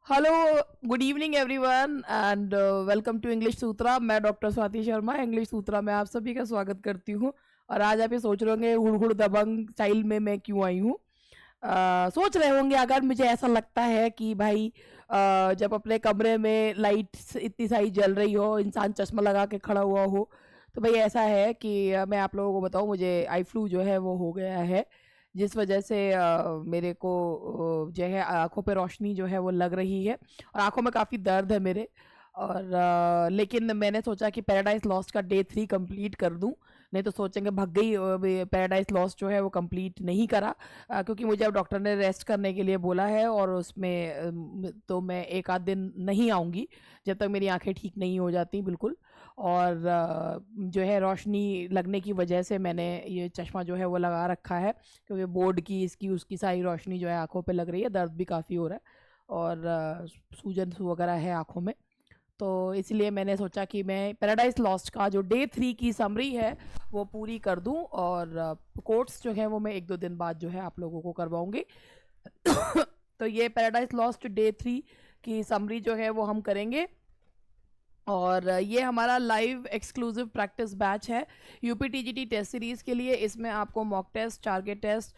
Hello, good evening everyone and welcome to English Sutra. मैं doctor Swati Sharma English Sutra में आप सभी का स्वागत करती हूँ। और आज आप ये सोच रहे होंगे हुड़ दबंग स्टाइल में मैं क्यों आई हूँ। सोच रहे होंगे अगर मुझे ऐसा लगता है कि भाई जब अपने कमरे में लाइट्स इतनी सारी जल रही हो, इंसान चश्मा लगा के खड़ा हुआ हो, तो भाई ऐसा है कि मैं आप लोगों को बताऊं, मुझे आई फ्लू जो है वो हो गया है, जिस वजह से मेरे को जो है आँखों पे रोशनी जो है वो लग रही है और आँखों में काफ़ी दर्द है मेरे। और लेकिन मैंने सोचा कि पैराडाइज लॉस्ट का डे 3 कंप्लीट कर दूं, नहीं तो सोचेंगे भग गई। पैराडाइज लॉस्ट जो है वो कंप्लीट नहीं करा क्योंकि मुझे अब डॉक्टर ने रेस्ट करने के लिए बोला है और उसमें तो मैं एक आध दिन नहीं आऊँगी जब तक मेरी आंखें ठीक नहीं हो जाती बिल्कुल। और जो है रोशनी लगने की वजह से मैंने ये चश्मा जो है वो लगा रखा है, क्योंकि बोर्ड की इसकी उसकी सारी रोशनी जो है आंखों पे लग रही है, दर्द भी काफ़ी हो रहा है और सूजन वगैरह है आंखों में। तो इसलिए मैंने सोचा कि मैं पैराडाइज लॉस्ट का जो डे 3 की समरी है वो पूरी कर दूं और कोट्स जो है वो मैं एक दो दिन बाद जो है आप लोगों को करवाऊंगी। तो ये पैराडाइज लॉस्ट डे 3 की समरी जो है वो हम करेंगे और ये हमारा लाइव एक्सक्लूसिव प्रैक्टिस बैच है यूपी टीजीटी टेस्ट सीरीज़ के लिए। इसमें आपको मॉक टेस्ट, टारगेट टेस्ट,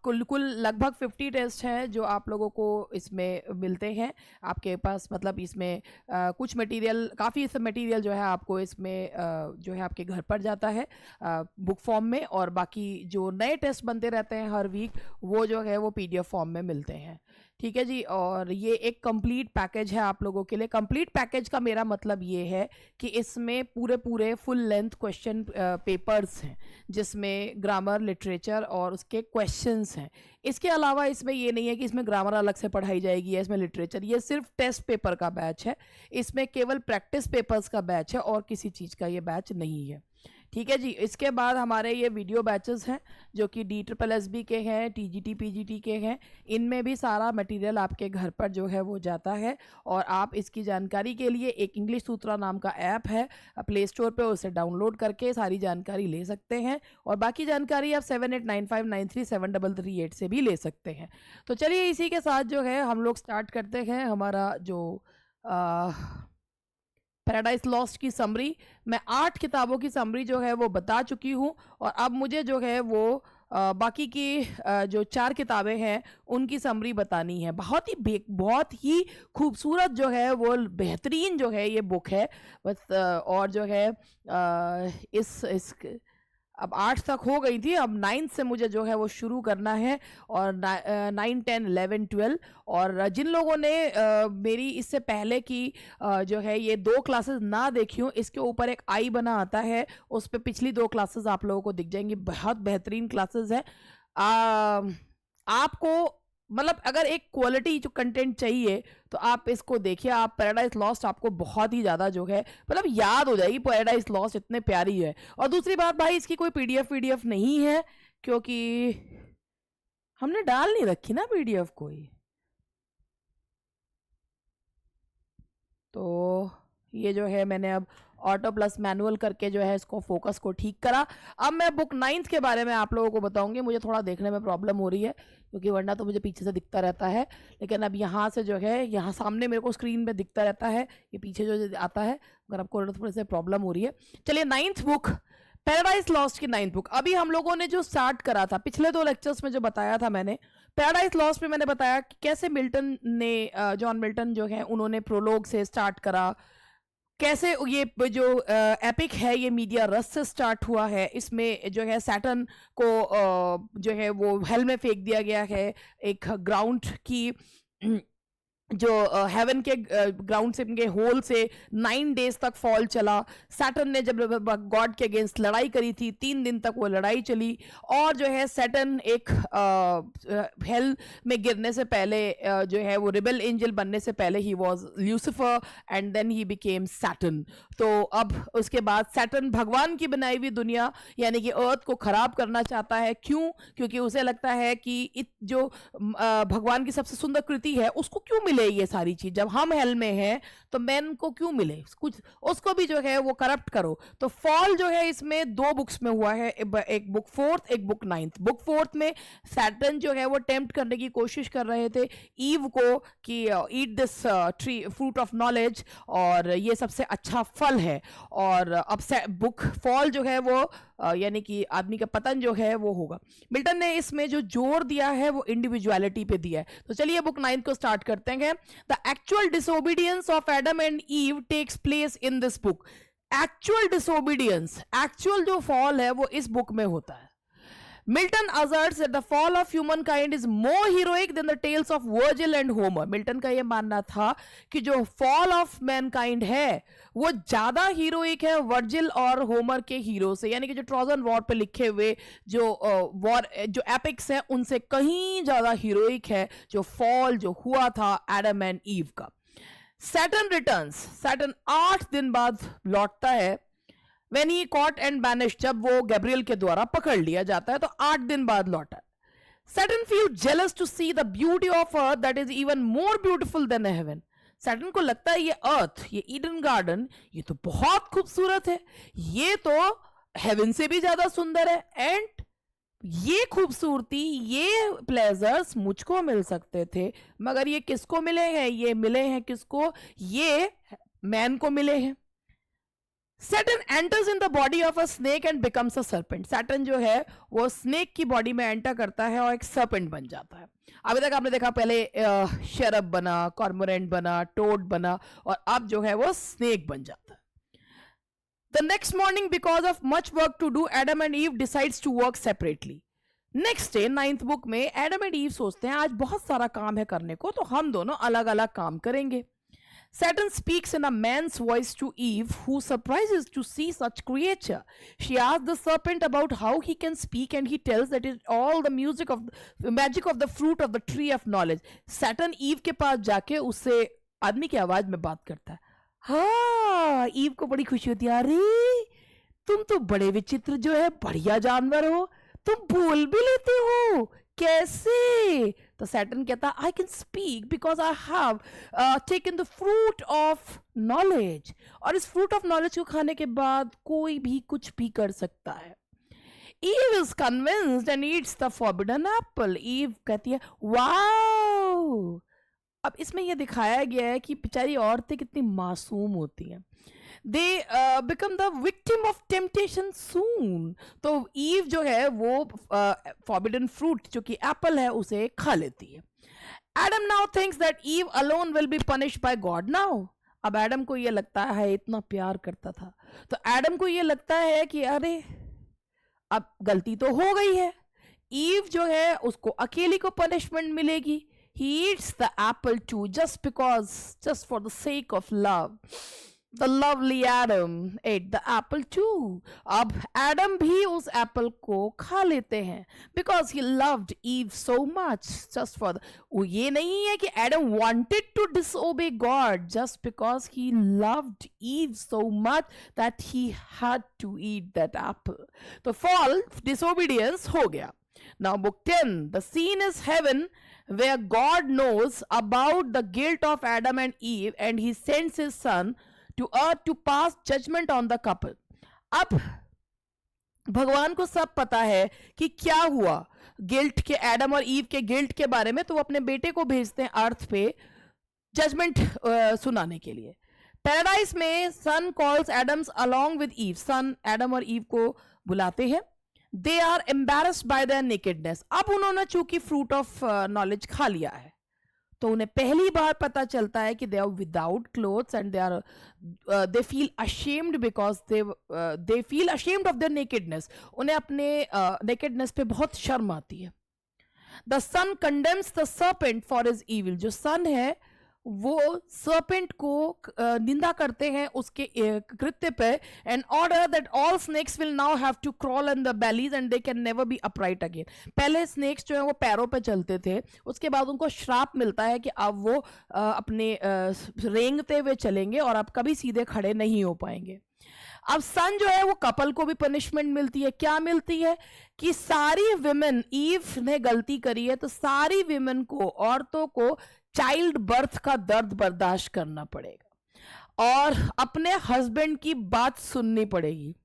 कुल लगभग 50 टेस्ट हैं जो आप लोगों को इसमें मिलते हैं आपके पास। मतलब इसमें कुछ मटेरियल, काफ़ी मटेरियल जो है आपको इसमें जो है आपके घर पर जाता है बुक फॉर्म में, और बाकी जो नए टेस्ट बनते रहते हैं हर वीक वो जो है वो पीडीएफ फॉर्म में मिलते हैं। ठीक है जी। और ये एक कंप्लीट पैकेज है आप लोगों के लिए। कंप्लीट पैकेज का मेरा मतलब ये है कि इसमें पूरे फुल लेंथ क्वेश्चन पेपर्स हैं जिसमें ग्रामर, लिटरेचर और उसके क्वेश्चंस हैं। इसके अलावा इसमें ये नहीं है कि इसमें ग्रामर अलग से पढ़ाई जाएगी या इसमें लिटरेचर। ये सिर्फ टेस्ट पेपर का बैच है, इसमें केवल प्रैक्टिस पेपर्स का बैच है और किसी चीज़ का ये बैच नहीं है। ठीक है जी। इसके बाद हमारे ये वीडियो बैचेस हैं जो कि DSSB के हैं, TGT PGT के हैं। इनमें भी सारा मटेरियल आपके घर पर जो है वो जाता है और आप इसकी जानकारी के लिए एक इंग्लिश सूत्रा नाम का ऐप है प्ले स्टोर पे, उसे डाउनलोड करके सारी जानकारी ले सकते हैं। और बाकी जानकारी आप 7895937338 से भी ले सकते हैं। तो चलिए इसी के साथ जो है हम लोग स्टार्ट करते हैं हमारा जो पैराडाइज लॉस्ट की समरी। मैं 8 किताबों की समरी जो है वो बता चुकी हूँ और अब मुझे जो है वो बाकी की जो 4 किताबें हैं उनकी समरी बतानी है। बहुत ही खूबसूरत जो है वो बेहतरीन जो है ये बुक है बस। और जो है इस अब 8 तक हो गई थी, अब 9 से मुझे जो है वो शुरू करना है और 9, 10, 11, 12। और जिन लोगों ने मेरी इससे पहले की जो है ये 2 क्लासेस ना देखी हो, इसके ऊपर एक आई बना आता है, उस पर पिछली 2 क्लासेस आप लोगों को दिख जाएंगी। बहुत बेहतरीन क्लासेस है। आपको मतलब अगर एक क्वालिटी जो कंटेंट चाहिए तो आप इसको देखिए। आप पैराडाइज लॉस्ट आपको बहुत ही ज़्यादा जो है मतलब याद हो जाएगी, पैराडाइज लॉस्ट इतने प्यारी है। और दूसरी बात भाई, इसकी कोई पीडीएफ नहीं है क्योंकि हमने डाल नहीं रखी ना पीडीएफ कोई। तो ये जो है मैंने अब ऑटो प्लस मैनुअल करके जो है इसको फोकस को ठीक करा। अब मैं बुक 9th के बारे में आप लोगों को बताऊंगी। मुझे थोड़ा देखने में प्रॉब्लम हो रही है क्योंकि वरना तो मुझे पीछे से दिखता रहता है, लेकिन अब यहाँ से जो है यहाँ सामने मेरे को स्क्रीन पे दिखता रहता है, ये पीछे जो आता है अगर आपको थोड़ी से प्रॉब्लम हो रही है। चलिए 9th बुक, पैराडाइज लॉस्ट की 9th बुक। अभी हम लोगों ने जो स्टार्ट करा था पिछले 2 लेक्चर्स में, जो बताया था मैंने पैराडाइज लॉस्ट में, मैंने बताया कि कैसे मिल्टन ने, जॉन मिल्टन जो है उन्होंने प्रोलोग से स्टार्ट करा, कैसे ये जो एपिक है ये मीडिया रस से स्टार्ट हुआ है। इसमें जो है सैटर्न को जो है वो हेल में फेंक दिया गया है, एक ग्राउंड की जो हेवन के ग्राउंड से इनके होल से 9 डेज तक फॉल चला। सैटर्न ने जब गॉड के अगेंस्ट लड़ाई करी थी, 3 दिन तक वो लड़ाई चली। और जो है सैटर्न एक हेल में गिरने से पहले जो है वो रिबेल एंजल बनने से पहले he was Lucifer and then he became Satan. तो अब उसके बाद सैटर्न भगवान की बनाई हुई दुनिया यानी कि अर्थ को खराब करना चाहता है। क्यों? क्योंकि उसे लगता है कि जो भगवान की सबसे सुंदर कृति है उसको क्यों मिले ये सारी चीज? जब हम हेल में हैं तो मैन को क्यों मिले? कुछ उसको भी जो है वो करप्ट करो। तो फॉल जो है इसमें दो बुक्स में हुआ है, एक बुक फोर्थ, एक बुक नाइन्थ। बुक फोर्थ में सैटर्न जो है वो टेम्प्ट करने की कोशिश कर रहे थे ईव को कि eat this tree fruit of knowledge, और ये सबसे अच्छा फल है। और अब बुक फॉल जो है वो यानी कि आदमी का पतन जो है वो होगा। मिल्टन ने इसमें जो जोर दिया है वो इंडिविजुअलिटी पे दिया है। तो चलिए बुक 9 को स्टार्ट करते हैं। The actual disobedience of Adam and Eve takes place in this book. Actual disobedience, actual जो फॉल है वो इस बुक में होता है। Milton asserts that the fall of humankind is more heroic than the tales of Virgil and Homer. Milton का यह मानना था कि जो fall of mankind है वो ज्यादा हीरोइक है वर्जिल और होमर के हीरो से, यानी कि जो ट्रोजन वॉर पे लिखे हुए जो वॉर जो एपिक्स हैं उनसे कहीं ज्यादा हीरोइक है जो फॉल जो हुआ था एडम एंड ईव का। सैटर्न रिटर्न्स, सैटर्न 8 दिन बाद लौटता है। When he caught and banished, जब वो गैब्रियल के द्वारा पकड़ लिया जाता है तो 8 दिन बाद लौटा। Saturn feels jealous to see the beauty of earth that is even more beautiful than heaven. Saturn को लगता है ये अर्थ, ये ईडन गार्डन, ये तो बहुत खूबसूरत है, ये तो हेवन से भी ज्यादा सुंदर है, एंड ये खूबसूरती, ये प्लेजर्स मुझको मिल सकते थे, मगर ये किसको मिले हैं? ये मिले हैं किसको? ये मैन को मिले हैं। Saturn enters in the body of a snake and becomes a serpent. Saturn जो है वो स्नेक की बॉडी में एंटर करता है और एक सर्पेंट बन जाता है। अभी तक आपने देखा पहले शरब बना, कॉर्मोरेंट बना, टोड बना, और अब जो है वो स्नेक बन जाता है। The next morning, because of much work to do, Adam and Eve decides to work separately. Next day 9th book में एडम एंड ईव सोचते हैं आज बहुत सारा काम है करने को, तो हम दोनों अलग अलग काम करेंगे। Saturn speaks in a man's voice to Eve, who surprises to see such creature. She asks the serpent about how he can speak, and he tells that it's all the magic of the fruit of the tree of knowledge. Saturn Eve के पास जाके उससे आदमी की आवाज में बात करता है। हाँ, ईव को बड़ी खुशी होती है, अरे तुम तो बड़े विचित्र जो है बढ़िया जानवर हो, तुम बोल भी लेते हो, कैसे? तो सैटर्न कहता I can speak because I have taken the fruit of knowledge, और इस फ्रूट ऑफ नॉलेज को खाने के बाद कोई भी कुछ भी कर सकता है। Eve is convinced and eats the forbidden apple. Eve कहती है वाओ। अब इसमें यह दिखाया गया है कि बेचारी औरतें कितनी मासूम होती हैं। They become the victim of temptation soon. तो ईव जो है वो forbidden fruit जो कि एप्पल है उसे खा लेती है। Adam now thinks that Eve alone will be punished by God now. अब एडम को ये लगता है, इतना प्यार करता था तो एडम को ये लगता है कि अरे अब गलती तो हो गई है, ईव जो है उसको अकेली को पनिशमेंट मिलेगी। He eats the apple too just for the sake of love. The lovely Adam ate the apple too. अब एडम भी उस एप्पल को खा लेते हैं because he loved Eve so much. Just for वो ये नहीं है कि Adam wanted to disobey God, just because he loved Eve so much that he had to eat that apple. तो fall, disobedience हो गया। Now book 10, the scene is heaven, where God knows about the guilt of Adam and Eve, and he sends his son to earth to pass judgment on the couple. अब भगवान को सब पता है कि क्या हुआ गिल्ट के, एडम और ईव के गिल्ट के बारे में, तो वो अपने बेटे को भेजते हैं अर्थ पे जजमेंट सुनाने के लिए। पैराडाइज में son calls Adams along with Eve, son Adam और ईव को बुलाते हैं। They are embarrassed by their nakedness. अब उन्होंने चूंकि फ्रूट ऑफ नॉलेज खा लिया है तो उन्हें पहली बार पता चलता है कि they are without clothes and they feel ashamed because they feel ashamed of their nakedness. उन्हें अपने नेकेडनेस पे बहुत शर्म आती है। The son condemns the serpent for his evil. जो सन है वो सर्पेंट को निंदा करते हैं उसके कृत्य पे, and order that all snakes will now have to crawl in the bellies and they can never be upright again. पहले स्नेक्स जो है वो पैरों पे चलते थे, उसके बाद उनको श्राप मिलता है कि अब वो अपने रेंगते हुए चलेंगे और अब कभी सीधे खड़े नहीं हो पाएंगे। अब सन जो है वो कपल को भी पनिशमेंट मिलती है। क्या मिलती है कि सारी विमेन, ईव ने गलती करी है तो सारी विमेन को, औरतों को चाइल्ड बर्थ का दर्द बर्दाश्त करना पड़ेगा और अपने हस्बैंड की बात सुननी पड़ेगी,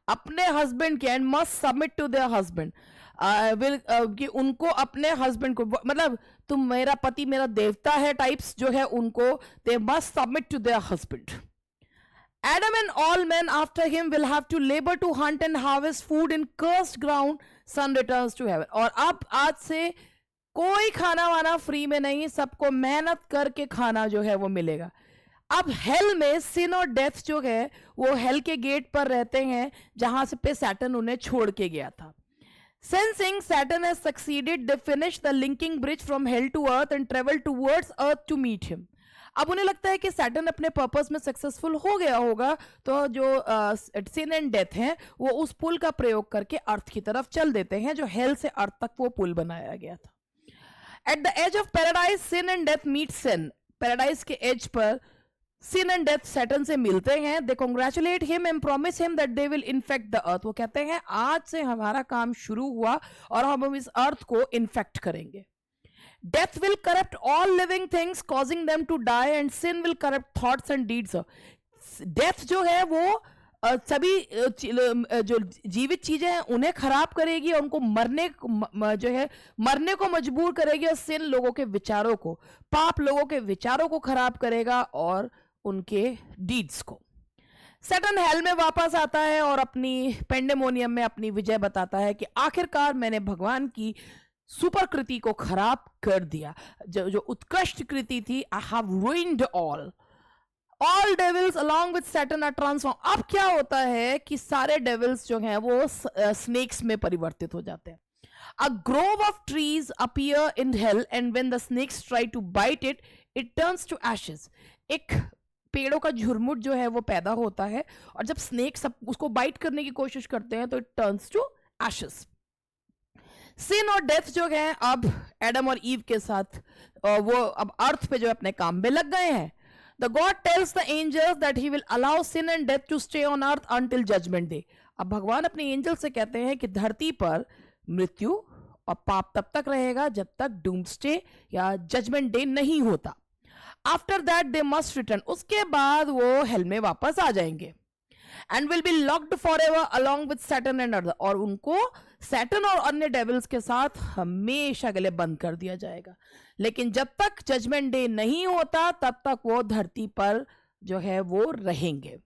अपने हस्बैंड की, and must submit to their husband, कि उनको अपने हस्बैंड को, मतलब तुम मेरा पति मेरा देवता है टाइप्स जो है उनको, they must submit to their husband. Adam and all men after him will have to labor to hunt and harvest food in cursed ground. Son returns to heaven. और अब आज से कोई खाना वाना फ्री में नहीं, सबको मेहनत करके खाना जो है वो मिलेगा. अब हेल में सिन और डेथ जो है वो हेल के गेट पर रहते हैं जहां से पे सैटर्न उन्हें छोड़ के गया था. Sensing Saturn has succeeded, they finish the linking bridge from hell to earth and travel towards earth to meet him. अब उन्हें लगता है कि सैटर्न अपने पर्पस में सक्सेसफुल हो गया होगा, तो जो सिन एंड डेथ है वो उस पुल का प्रयोग करके अर्थ की तरफ चल देते हैं, जो हेल से अर्थ तक वो पुल बनाया गया था. At the edge of paradise sin and death meet sin. Paradise के एज पर सिन एंड डेथ सैटर्न से मिलते हैं. They congratulate him and promise him that they will infect the earth. वो कहते हैं आज से हमारा काम शुरू हुआ और हम इस अर्थ को इन्फेक्ट करेंगे. Death will corrupt all living things, causing them to die, and sin will corrupt thoughts and deeds. Death जो है वो सभी जो जीवित चीजें हैं उन्हें खराब करेगी और उनको जो है मरने को मजबूर करेगी, और सिन लोगों के विचारों को, पाप लोगों के विचारों को खराब करेगा और उनके डीड्स को. सैटर्न हेल में वापस आता है और अपनी पेंडेमोनियम में अपनी विजय बताता है कि आखिरकार मैंने भगवान की सुपर कृति को खराब कर दिया, जो उत्कृष्ट कृति थी. I have ruined all devils along with Saturn are transform. अब क्या होता है कि सारे डेविल्स जो हैं वो स्नेक्स में परिवर्तित हो जाते हैं. A grove of trees appear in hell and when the snakes try to bite it, it turns to ashes. एक पेड़ों का झुरमुट जो है वो पैदा होता है और जब स्नेक्स उसको बाइट करने की कोशिश करते हैं तो इट टर्न्स टू एशेस. सिन और डेथ जो है अब एडम और ईव के साथ वो अब अर्थ पे जो अपने काम में लग गए हैं. The God tells the angels that he will allow sin and death to stay on earth until judgement day. अब भगवान अपने एंजल से कहते हैं कि धरती पर मृत्यु और पाप तब तक रहेगा जब तक डूम्सडे या जजमेंट डे नहीं होता. After that they must return. उसके बाद वो हेल में वापस आ जाएंगे. And will be locked forever along with Saturn and other. और उनको सैटर्न और अन्य डेविल्स के साथ हमेशा के लिए बंद कर दिया जाएगा. लेकिन जब तक जजमेंट डे नहीं होता तब तक वो धरती पर जो है वो रहेंगे.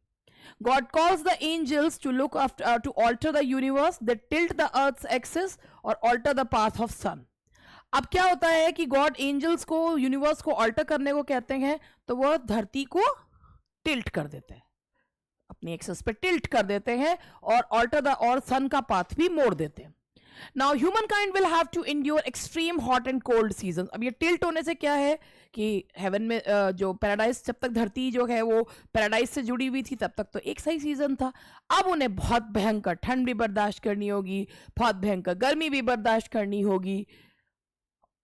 God calls the angels to look after to alter the universe. They tilt the earth's axis और alter the path of sun. अब क्या होता है कि गॉड एंजल्स को यूनिवर्स को ऑल्टर करने को कहते हैं, तो वह धरती को टिल्ट कर देते हैं, अपनी एक्सेस पे टिल्ट कर देते हैं और ऑल्टर द और सन का पाथ भी मोड़ देते हैं. Now human kind will have to endure extreme hot and cold season. अब ये टिल्ट होने से क्या है कि हेवन में जो पैराडाइज, जब तक धरती जो है वो पैराडाइज से जुड़ी हुई थी तब तक तो एक सही सीजन था. अब उन्हें बहुत भयंकर ठंड भी बर्दाश्त करनी होगी, बहुत भयंकर गर्मी भी बर्दाश्त करनी होगी.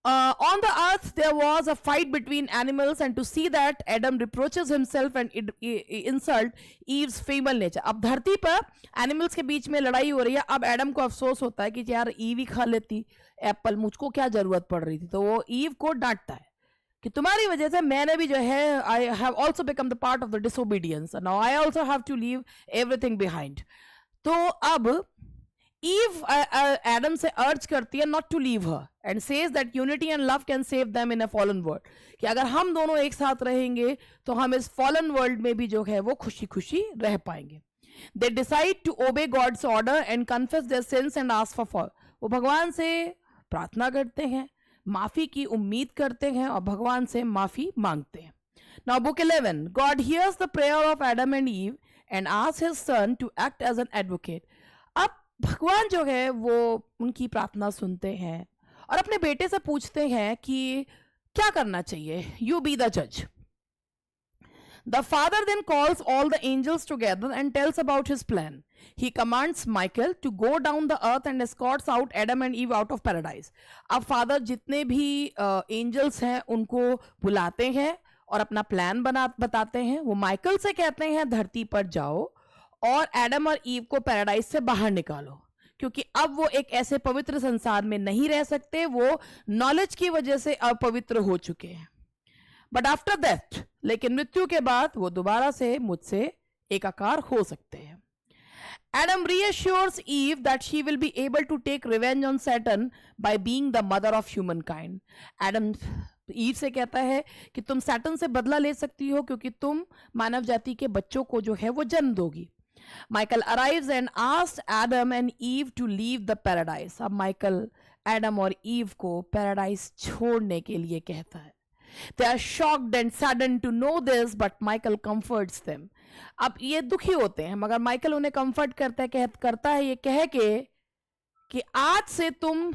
On the earth there was a fight between animals, and to see that Adam reproaches himself and insult Eve's female nature. अब धरती पर एनिमल्स के बीच में लड़ाई हो रही है. अब एडम को अफसोस होता है कि यार ईव ही खा लेती एप्पल, मुझको क्या जरूरत पड़ रही थी. तो वो ईव को डांटता है कि तुम्हारी वजह से मैंने भी जो है I have also become the part of the disobedience, now I also have to leave everything behind. तो अब ईव एडम से अर्ज करती है not to leave her and says that unity and love can save them in a fallen world, कि अगर हम दोनों एक साथ रहेंगे तो हम इस फॉलन वर्ल्ड में भी जो है वो खुशी खुशी रह पाएंगे. They decide to obey God's order and confess their sins and ask for. वो भगवान से प्रार्थना करते हैं, माफी की उम्मीद करते हैं और भगवान से माफी मांगते हैं. Now book 11, God hears the prayer of Adam and Eve and asks his son to act as an advocate. अब भगवान जो है वो उनकी प्रार्थना सुनते हैं और अपने बेटे से पूछते हैं कि क्या करना चाहिए, यू बी द जज. The father then calls all the angels together and tells about his plan. He commands Michael to go down the earth and escorts out Adam and Eve out of paradise. अब father जितने भी angels हैं उनको बुलाते हैं और अपना plan बताते हैं. वो माइकल से कहते हैं धरती पर जाओ और एडम और ईव को पैराडाइज से बाहर निकालो, क्योंकि अब वो एक ऐसे पवित्र संसार में नहीं रह सकते, वो नॉलेज की वजह से अपवित्र हो चुके हैं। बट आफ्टर दैट, लेकिन मृत्यु के बाद वो दोबारा से मुझसे एकाकार हो सकते हैं। Adam reassures Eve that she will be able to take revenge on Satan by being the mother of humankind. Adam Eve से कहता है कि तुम सैटन से बदला ले सकती हो क्योंकि तुम मानव जाति के बच्चों को जो है वो जन्म दोगी। Michael arrives and asked Adam and Eve to leave the paradise. अब माइकल एडम और ईव को पैराडाइज छोड़ने के लिए कहता है। They are shocked and saddened to know this, but Michael comforts them. अब ये दुखी होते हैं, मगर माइकल उन्हें कंफर्ट करता है ये कह के कि आज से तुम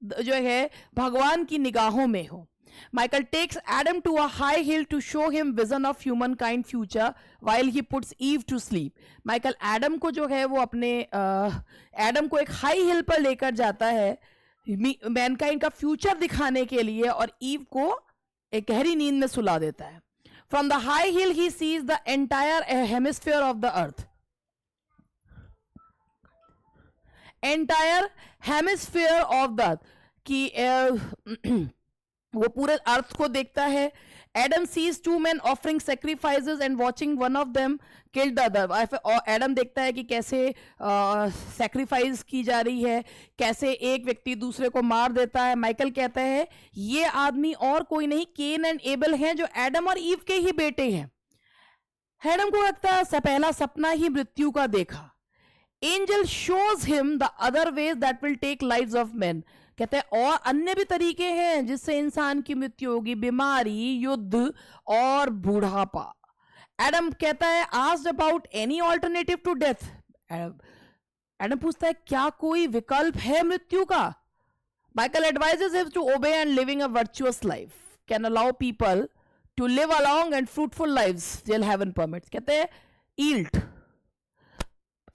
जो है भगवान की निगाहों में हो। Michael takes Adam to a high hill to show him vision of humankind future while he puts Eve to sleep. Michael Adam को जो है वो अपने एडम को एक हाई हिल पर लेकर जाता है मैनकाइंड का फ्यूचर दिखाने के लिए और ईव को एक गहरी नींद में सुला देता है। From the high hill he sees the entire hemisphere of the earth. Entire hemisphere of the earth कि वो पूरे अर्थ को देखता है। Adam sees two men offering sacrifices and watching one of them killed the other. और Adam देखता है कि कैसे सैक्रिफाइस की जा रही है, कैसे एक व्यक्ति दूसरे को मार देता है। माइकल कहता है ये आदमी और कोई नहीं केन एंड एबल हैं जो एडम और ईव के ही बेटे हैं। एडम को लगता है पहला सपना ही मृत्यु का देखा। Angel shows him the other ways that will take lives of men. कहते हैं और अन्य भी तरीके हैं जिससे इंसान की मृत्यु होगी, बीमारी, युद्ध और बुढ़ापा। एडम कहता है asked about any alternative to death. Adam पूछता है क्या कोई विकल्प है मृत्यु का। Michael advises him to obey and living a virtuous life can allow people to live a long and fruitful lives till heaven permits. कहते हैं ईल्ड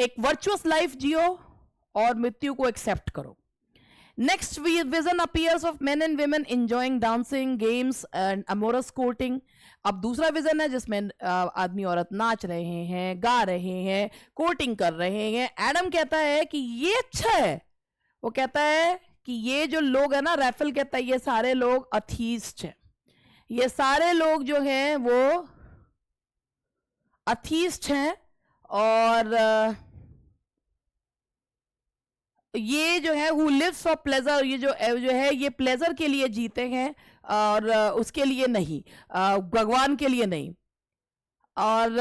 एक वर्चुअस लाइफ जियो और मृत्यु को एक्सेप्ट करो। Next vision appears of men and women enjoying dancing, games and amorous courting. अब दूसरा vision है जिसमें आदमी औरत नाच रहे हैं, गा रहे हैं, कोर्टिंग कर रहे हैं। एडम कहता है कि ये अच्छा है। वो कहता है कि ये जो लोग है ना, रैफल कहता है ये सारे लोग अथीस्ट हैं। ये सारे लोग जो हैं वो अथीस्ट हैं और ये जो है हु लिव्स फॉर प्लेजर, ये जो है ये प्लेजर के लिए जीते हैं और उसके लिए नहीं, भगवान के लिए नहीं। और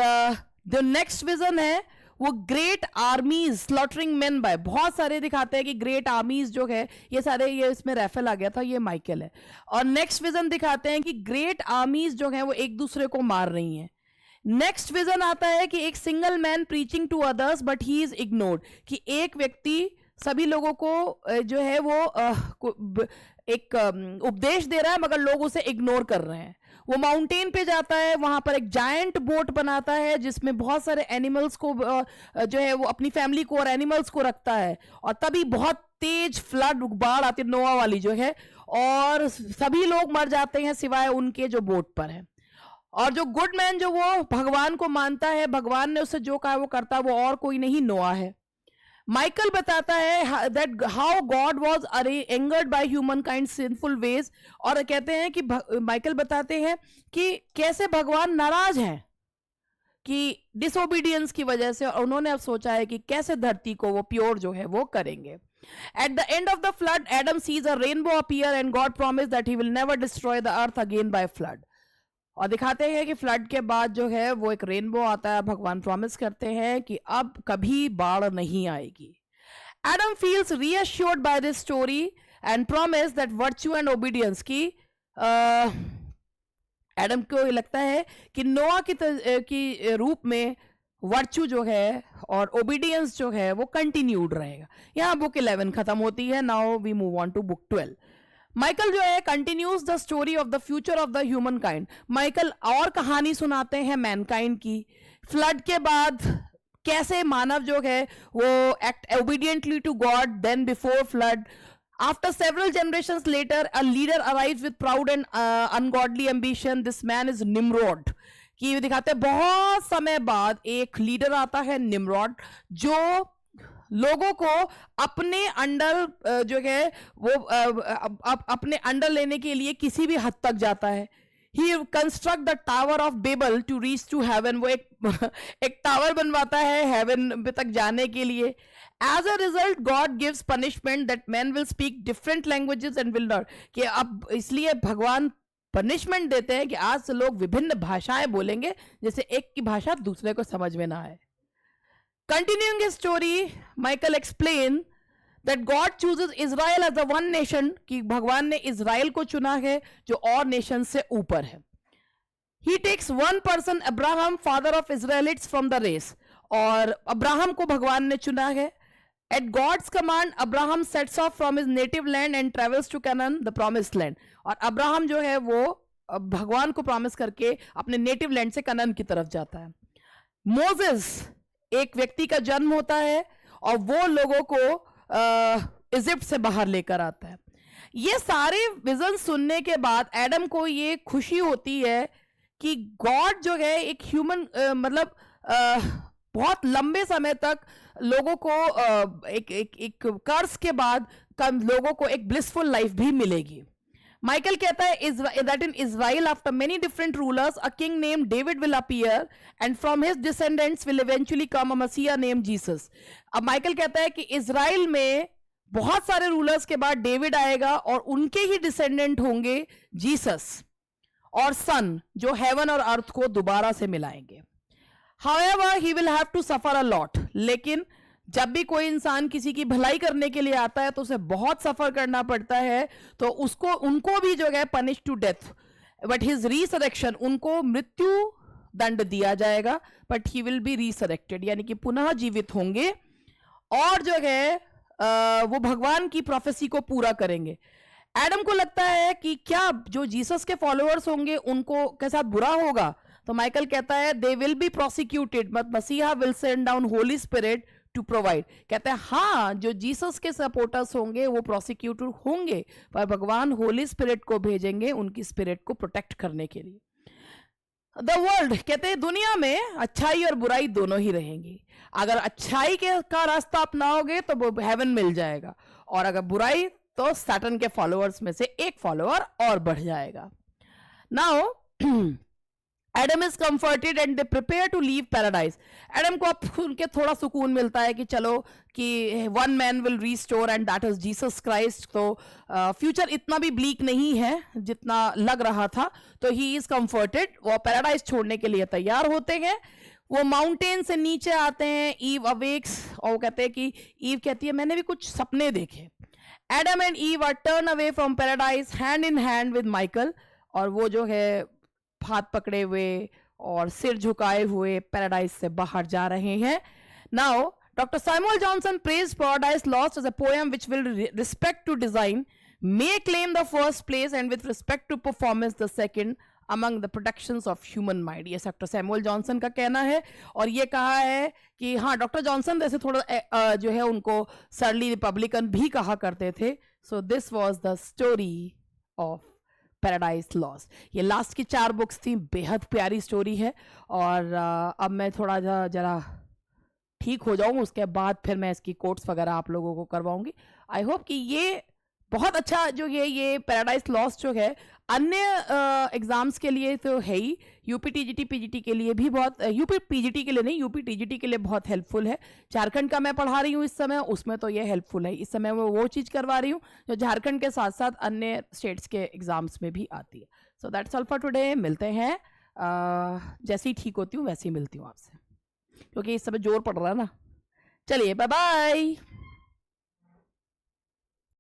जो नेक्स्ट विजन है वो great armies slaughtering men by. बहुत सारे दिखाते हैं कि ग्रेट आर्मीज जो है ये सारे, ये इसमें रैफल आ गया था, ये माइकल है। और नेक्स्ट विजन दिखाते हैं कि ग्रेट आर्मीज जो है वो एक दूसरे को मार रही हैं। नेक्स्ट विजन आता है कि एक single man preaching to others but he is ignored, कि एक व्यक्ति सभी लोगों को जो है वो एक उपदेश दे रहा है मगर लोग उसे इग्नोर कर रहे हैं। वो माउंटेन पे जाता है, वहां पर एक जायंट बोट बनाता है जिसमें बहुत सारे एनिमल्स को जो है वो अपनी फैमिली को और एनिमल्स को रखता है। और तभी बहुत तेज फ्लड बाढ़ आती है, नोआ वाली जो है, और सभी लोग मर जाते हैं सिवाय उनके जो बोट पर है। और जो गुड मैन जो वो भगवान को मानता है, भगवान ने उससे जो कहा वो करता है, वो और कोई नहीं नोआ है। माइकल बताता है that how God was angered by humankind sinful ways, और कहते हैं कि माइकल बताते हैं कि कैसे भगवान नाराज हैं कि डिसोबीडियंस की वजह से, और उन्होंने अब सोचा है कि कैसे धरती को वो प्योर जो है वो करेंगे। At the end of the flood, Adam sees a rainbow appear and God promised that he will never destroy the earth again by flood. और दिखाते हैं कि फ्लड के बाद जो है वो एक रेनबो आता है। भगवान प्रॉमिस करते हैं कि अब कभी बाढ़ नहीं आएगी। Adam feels reassured by this story and promise that virtue and obedience की एडम को लगता है कि नोआ की रूप में वर्च्यू जो है और ओबीडियंस जो है वो कंटिन्यूड रहेगा। यहाँ बुक 11 खत्म होती है। Now we move on to book 12। Michael जो है continues the story of the future of the human kind. Michael और कहानी सुनाते हैं मैनकाइंड की। फ्लड के बाद कैसे मानव जो है वो act obediently to God then before flood. After several generations later a leader arrives with proud and ungodly ambition. This man is Nimrod, कि दिखाते हैं बहुत समय बाद एक लीडर आता है निम्रॉड, जो लोगों को अपने अंडर जो है वो अपने अंडर लेने के लिए किसी भी हद तक जाता है. He construct the tower of Babel to reach to heaven. वो एक टावर बनवाता है हेवन तक जाने के लिए. As a result God gives punishment that man will speak different languages and will not. कि अब इसलिए भगवान पनिशमेंट देते हैं कि आज से लोग विभिन्न भाषाएं बोलेंगे, जैसे एक की भाषा दूसरे को समझ में ना आए. Continuing his story, Michael explained that God chooses Israel as the one nation, कि भगवान ने इज़राइल को चुना है जो और नेशन से ऊपर है. He takes one person, Abraham, father of Israelites, from the race. और अब्राहम को भगवान ने चुना है. At God's command, Abraham sets off from his native land and travels to Canaan, the promised land. और अब्राहम जो है वो भगवान को प्रॉमिस करके अपने नेटिव लैंड से कनान की तरफ जाता है. मोसेस, एक व्यक्ति का जन्म होता है और वो लोगों को इजिप्ट से बाहर लेकर आता है. ये सारे विजन सुनने के बाद एडम को ये खुशी होती है कि गॉड जो है एक ह्यूमन मतलब बहुत लंबे समय तक लोगों को एक कर्ज के बाद लोगों को एक ब्लिसफुल लाइफ भी मिलेगी. माइकल कहता है that in Israel after many different rulers a king named David will appear and from his descendants will eventually come a Messiah named Jesus. अब माइकल कहता है कि इज़राइल में बहुत सारे रूलर्स के बाद डेविड आएगा और उनके ही डिसेंडेंट होंगे जीसस और सन, जो हेवन और अर्थ को दोबारा से मिलाएंगे. However, he will have to suffer a lot. लेकिन जब भी कोई इंसान किसी की भलाई करने के लिए आता है तो उसे बहुत सफर करना पड़ता है, तो उनको भी जो है punish to death. But his resurrection, उनको मृत्यु दंड दिया जाएगा, but he will be resurrected, यानी कि पुनः जीवित होंगे और जो है वो भगवान की प्रोफेसी को पूरा करेंगे. एडम को लगता है कि क्या जो जीसस के फॉलोअर्स होंगे उनको के साथ बुरा होगा, तो माइकल कहता है they will be prosecuted but मसीहा will send down Holy Spirit to provide. कहते हैं हाँ, जो जीसस के सपोर्टर्स होंगे वो प्रोसिक्यूटर होंगे, पर भगवान होली स्पिरिट को भेजेंगे उनकी स्पिरिट को प्रोटेक्ट करने के लिए. द वर्ल्ड, कहते हैं दुनिया में अच्छाई और बुराई दोनों ही रहेंगी. अगर अच्छाई का रास्ता अपनाओगे तो वो हेवन मिल जाएगा, और अगर बुराई तो सैटन के फॉलोअर्स में से एक फॉलोअर और बढ़ जाएगा. Now Adam is comforted and they prepare to leave paradise. Adam को अब उनके थोड़ा सुकून मिलता है कि चलो कि one man will restore and that is Jesus Christ. तो फ्यूचर इतना भी ब्लीक नहीं है जितना लग रहा था, तो he is comforted. वो पैराडाइज छोड़ने के लिए तैयार होते हैं. वो माउंटेन से नीचे आते हैं. ईव अवेक्स और वो कहते हैं कि ईव कहती है मैंने भी कुछ सपने देखे. Adam and Eve are turned away from paradise hand in hand with Michael. और वो जो है हाथ पकड़े हुए और सिर झुकाए हुए पैराडाइज से बाहर जा रहे हैं. Now doctor Samuel Johnson praise Paradise Lost as a poem which will respect to design may claim the first place and with respect to performance the second among the productions of human mind. ये doctor Samuel Johnson का कहना है. और ये कहा है कि हाँ, डॉक्टर जॉनसन वैसे थोड़ा जो है उनको सरली रिपब्लिकन भी कहा करते थे. So this was the story of paradise lost. ये लास्ट की 4 बुक्स थी, बेहद प्यारी स्टोरी है. और अब मैं थोड़ा जरा ठीक हो जाऊं, उसके बाद फिर मैं इसकी कोट्स वगैरह आप लोगों को करवाऊंगी. आई होप कि ये बहुत अच्छा जो ये पैराडाइज लॉस्ट जो है अन्य एग्जाम्स के लिए तो है ही, यूपी टीजीटी पीजीटी के लिए भी बहुत, यूपी पीजीटी के लिए नहीं, यूपी टीजीटी के लिए बहुत हेल्पफुल है. झारखंड का मैं पढ़ा रही हूँ इस समय, उसमें तो ये हेल्पफुल है. इस समय मैं वो चीज़ करवा रही हूँ जो झारखंड के साथ साथ अन्य स्टेट्स के एग्जाम्स में भी आती है. So that's all for today. मिलते हैं जैसे ही ठीक होती हूँ वैसे ही मिलती हूँ आपसे, क्योंकि इस समय जोर पड़ रहा है ना. चलिए, बाय बाय.